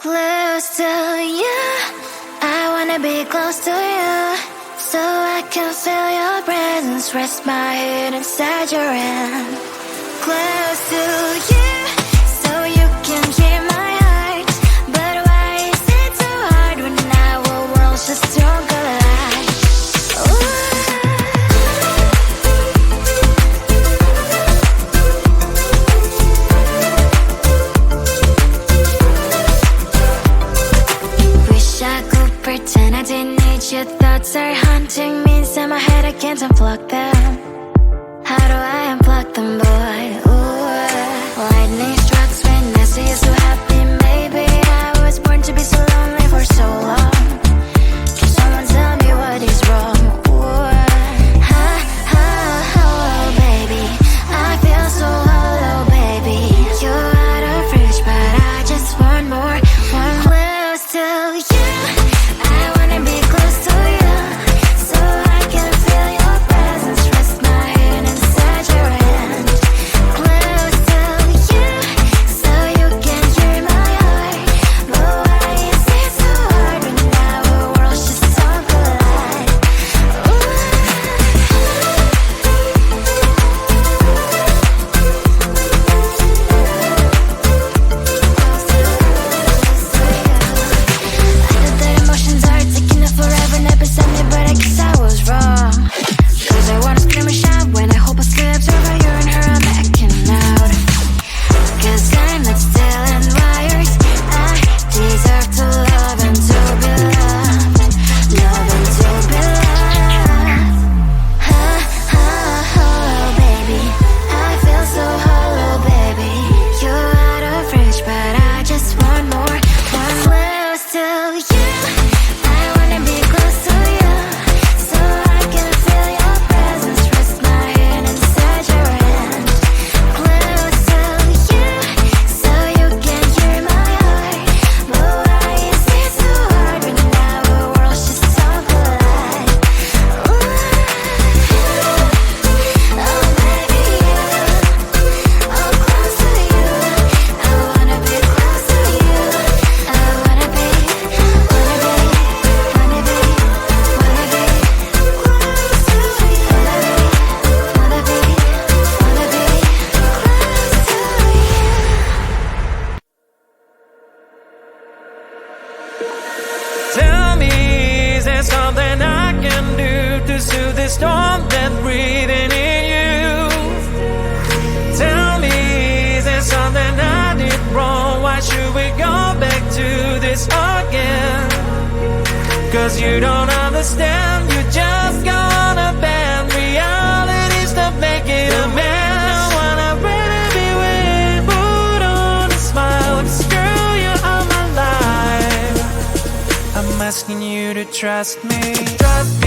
Close to you, I wanna be close to you, so I can feel your presence, rest my head inside your hand. Close to you, so you can hear my heart, but why is it so hard when our worlds just don't collide? Wish I could pretend I didn't need your thoughts are haunting me inside my head, I can't unplug them. How do I unplug them, boy? Ooh, lightning strikes when I see you so happy. Maybe I was born to be so lonely for so long. Can someone tell me what is wrong? Ooh, oh, baby, I feel so hollow, baby. You're out of reach, but I just want more, one close to you. I wanna be close to you, so I can feel your presence, rest my head inside your hand. Close to you, so you can hear my heart, but why is it so hard when our worlds just don't collide? I know that emotions are taking up forever, never sent me, but I guess I was wrong. Cause I wanna scream and shout when I hope I slip over you and her, I'm backing out. Cause I'm not stealing wires, I deserve to love and to be loved, love and to be loved. Oh, baby, I feel so hollow, baby. You're out of reach, but I just want more, one close to you. I wanna be close to you, so I can feel your presence, rest my head inside your hand. Close to you, so you can hear my heart, but why is it so hard when our worlds just don't collide? Oh, baby, oh, close to you. I wanna be close to you. I wanna be close to you. Tell me, is there something I can do to soothe the storm that's breathing in you? Tell me, is there something I did wrong? Why should we go back to this again? Cause you don't understand, you just gonna bend realities to make it a man. Wanna really be with, put on a smile, screw you all my life. I'm asking you to trust me, trust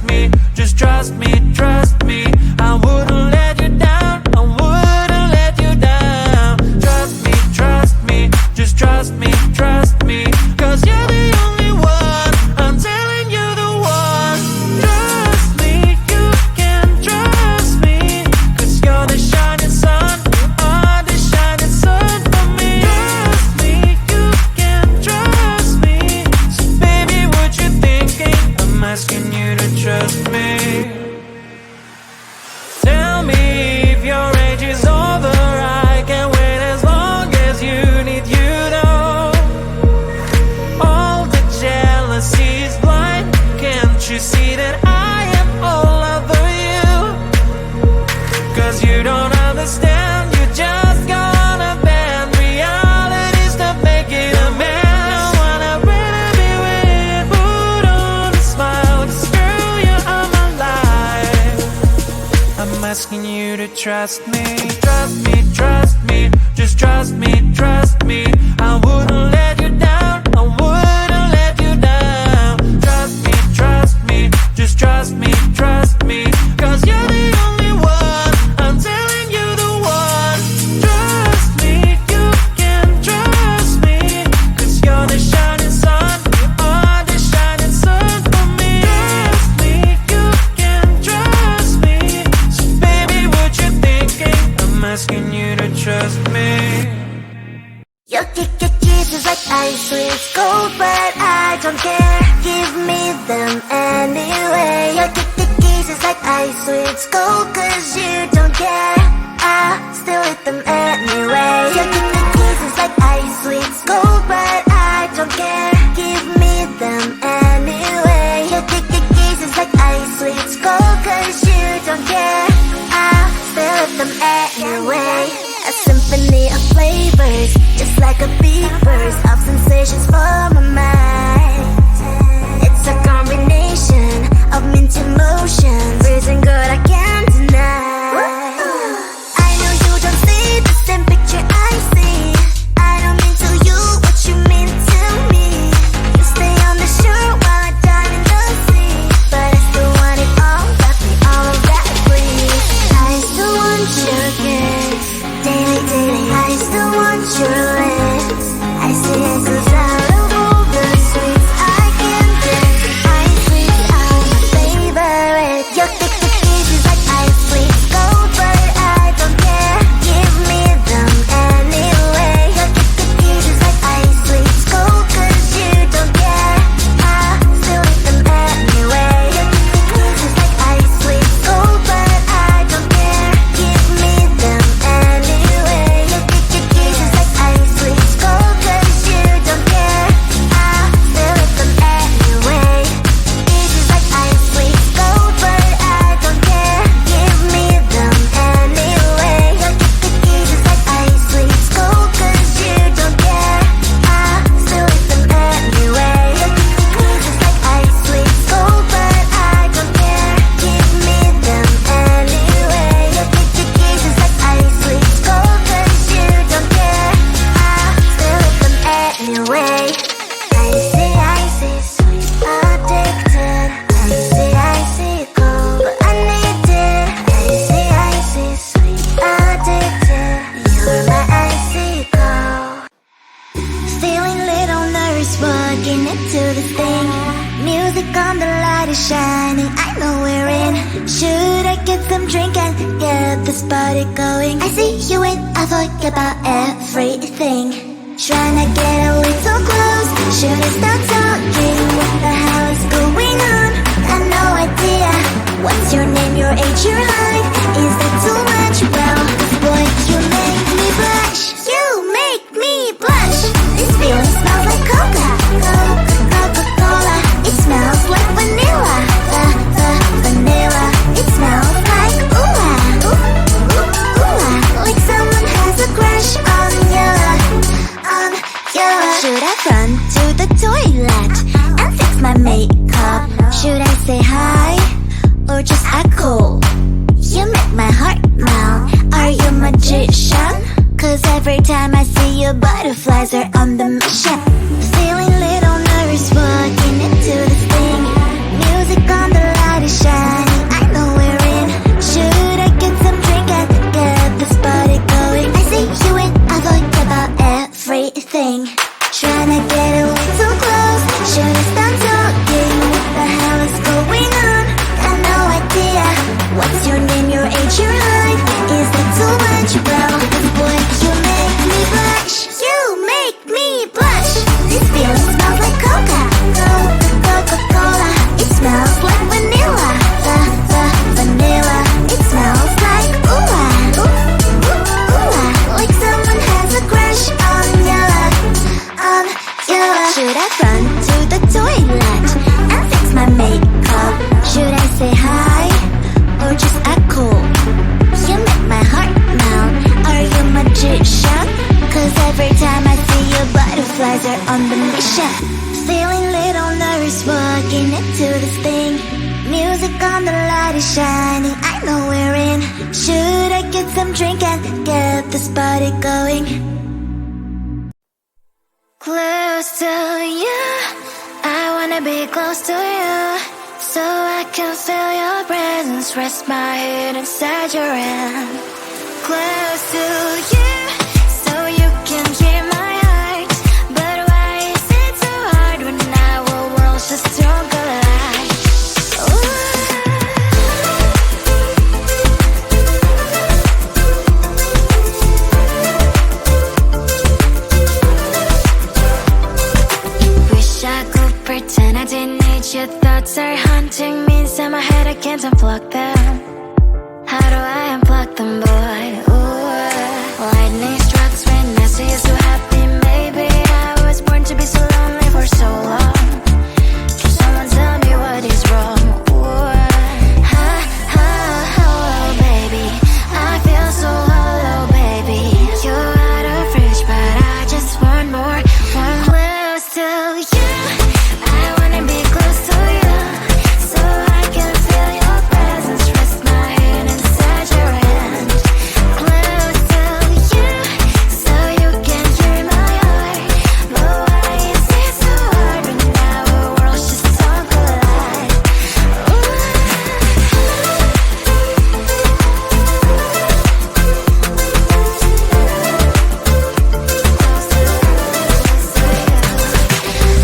me, just trust me, I wouldn't let you down, I wouldn't let you down. Trust me, just trust me, cause you're the only one, I'm telling you the one. Trust me, you can trust me, cause you're the shining sun, you are the shining sun for me. Trust me, you can trust me, so baby what you thinking, I'm asking you to trust me. Tell me if your age is over, I can wait as long as you need, you know. All the jealousy is blind, can't you see that I am all over you? Cause you don't understand, you just gonna bend realities to make it a man. I wanna really be with, put on a smile, screw you all my life. I'm asking you to trust me, just trust me, I wouldn't let you down, I wouldn't let you down. Trust me, just trust me, cause you're the only one, I'm telling you the one. Trust me, you can trust me, cause you're the shining sun, you are the shining sun for me. Trust me, you can trust me, so baby what you thinking, I'm asking you to trust me. You kisses like ice with gold, but I don't care. Give me them anyway. Your kisses like ice with gold, 'cause you don't care. I still eat them anyway. Your kisses like ice with gold, but I don't care. Give me them anyway. Your kisses like ice with gold, 'cause you don't care. I still eat them anyway. A symphony of flavors, just like a big burst of sensations for my mind. It's a combination of mint emotions, freezing good I can't deny. I know you don't see the same picture I see. I don't mean to you what you mean to me. You stay on the shore while I dive in the sea, but I still want it all, got me all of that breeze. I still want your kiss, daily, daily. I still want your lips. I see it 'cause out of all the sweets I can get, ice sweets are my favorite. Your kisses like ice sweets gold, but I don't care. Give me them anyway. Your kisses like ice sweets gold, 'cause you don't care. I still eat them anyway. Your kisses like ice sweets gold, but I don't care. Give me them anyway. Your kisses like ice sweets gold, 'cause you don't care. I still eat them anyway. Kisses like ice sweets gold, but I don't care. Give me them anyway. Your kisses like ice sweets gold, 'cause you don't care. I still eat them anyway. Your kisses like ice sweets gold, but I don't care. Give me them anyway. Your kisses like ice sweets gold, 'cause you don't care. I still eat them anyway. Icy, sweet, addicted. Icy, cold, but I need it. Icy, sweet, addicted. You're my icy cold. Feeling little nervous walking into this thing. Music on, the light is shining, I know we're in. Should I get some drink and get this party going? I see you in, I forget about everything. Trying to get a little close. Should I start talking? What the hell is going on? Got no idea. What's your name, your age, your height? Is that too much? Well, boy, you make me blush. You make me blush. This feeling smells like Coca-Cola. It smells like vanilla. Vanilla. It smells like ooh-ah. Ooh-ah. Like someone has a crush on you. Should I run to the toilet and fix my makeup? Should I say hi or just act cool? You make my heart melt. Are you a magician? 'Cause every time I see you, butterflies are on the mission. Feeling little nervous walking into this thing. Music on, the light is shining, I know we're in. Should I get some drink and get this party going? I see you in, I forget about everything. Trying to get a little close. Should I start talking? What the hell is going on? Got no idea. What's your name, your age, your height? Is that too much? Well, boy, you make me blush. You make me blush. This feeling smells like Coca-Cola. It smells like vanilla. Vanilla. It smells like ooh-ah. Ooh-ah. Like someone has a crush on you. Should I run to the toilet and fix my makeup? Should I say hi or just act cool? You make my heart melt. Are you a magician? 'Cause every time I see you, butterflies are on the mission. Feeling little nervous walking into this thing. Music on, the light is shining, I know we're in. Should I get some drink and get this party going? Close to you, I wanna be close to you, so I can feel your presence, rest my head inside your hand. Close to you, so you can hear my heart. But why is it so hard when our worlds just don't collide? your thoughts are haunting me inside my head, I can't unplug them. How do I unplug them, boy? Ooh, lightning strikes when I see you so happy. Maybe I was born to be so lonely for so long. Can someone tell me what is wrong? Ooh, oh, baby, I feel so hollow, baby. You're out of reach, but I just want more. One close to you, I wanna be close to you, so I can feel your presence. Rest my hand inside your hand. Close to you, so you can hear my heart. But why is it so hard when our worlds just don't collide?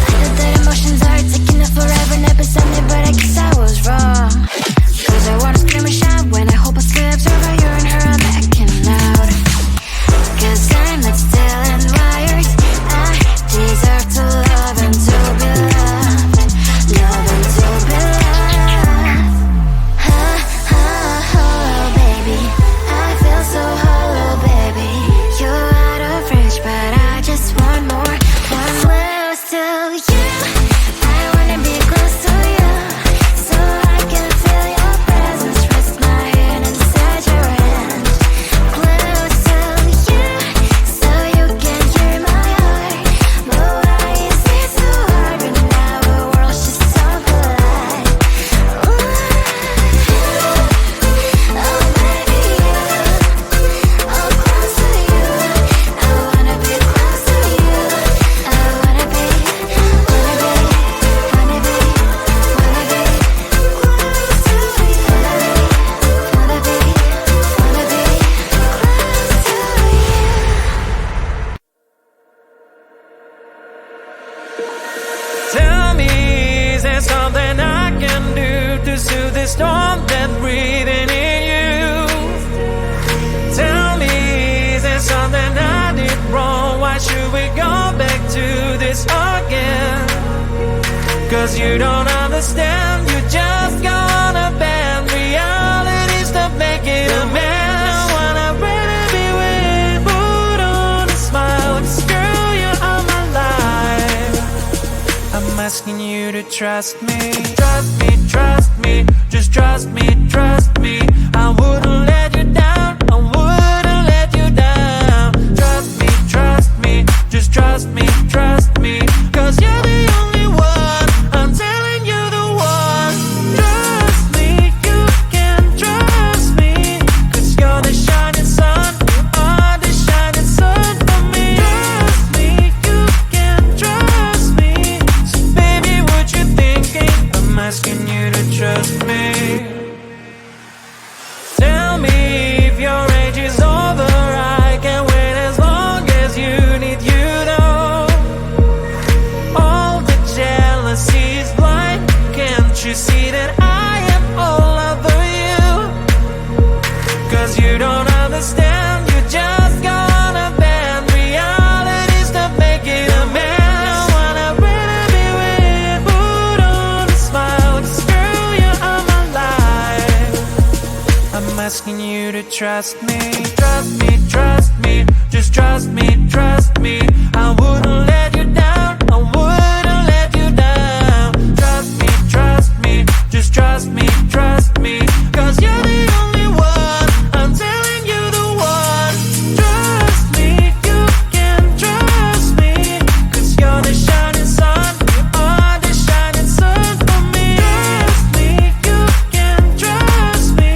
I know that emotions are taking up forever, never sent me, but I guess I was wrong. Cause I wanna scream and shout when I hope I still observe how you and her are backing out. Cause I'm not still and wired. I deserve to love and to be loved. Love and to be loved. Oh, baby, I feel so hollow, baby. You're out of reach, but I just want more. One close to you, I wanna be close to you, so I can feel your presence. Rest my hand inside your hand. Close to you, so you can hear my heart. But why is it so hard when our worlds just don't collide? Ooh, oh, baby, oh, close to you, I wanna be close to you. I wanna be Tell me, is there something I can do to soothe the storm that's breathing in you? Tell me, is there something I did wrong? Why should we go back to this again? Cause you don't understand, you just gonna bend reality, stop making a man. I wanna really be with, put on a smile, just girl, you are my life. I'm asking you to trust me, trust me, just trust me, trust me. I wouldn't let you down, I wouldn't let you down. Trust me, just trust me, cause you're the only one, I'm telling you the one. Trust me, you can trust me, cause you're the shining sun, you are the shining sun for me. Trust me, you can trust me, so baby what you thinking, I'm asking you to trust me. Tell me if your age is over, I can wait as long as you need, you know. All the jealousy is blind, can't you see that I am all over you? Cause you don't understand, you just gonna bend reality, stop making a man. I wanna really be with, put on a smile, just girl, you are my life. I'm asking you to trust me, just trust me. I wouldn't let you down, I wouldn't let you down. Trust me, just trust me, cause you're the only one, I'm telling you the one. Trust me, you can trust me, cause you're the shining sun, you are the shining sun for me. Trust me, you can trust me,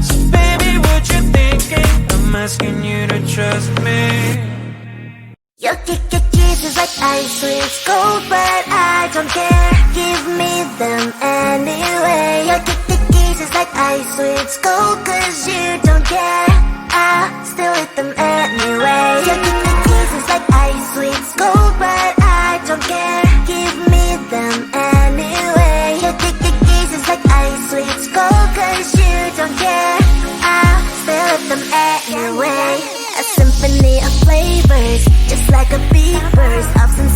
so baby what you thinking, I'm asking you to trust me. Your kisses like ice with cold, but I don't care. Give me them anyway. Your kisses like ice with cold, cause you don't care. I'll still eat them anyway. Your kisses like ice with cold, but I don't care. Give me them anyway. Your kisses like ice with cold, cause you don't care. I'll still eat them anyway. A symphony of flavors, just like a beat burst, ups and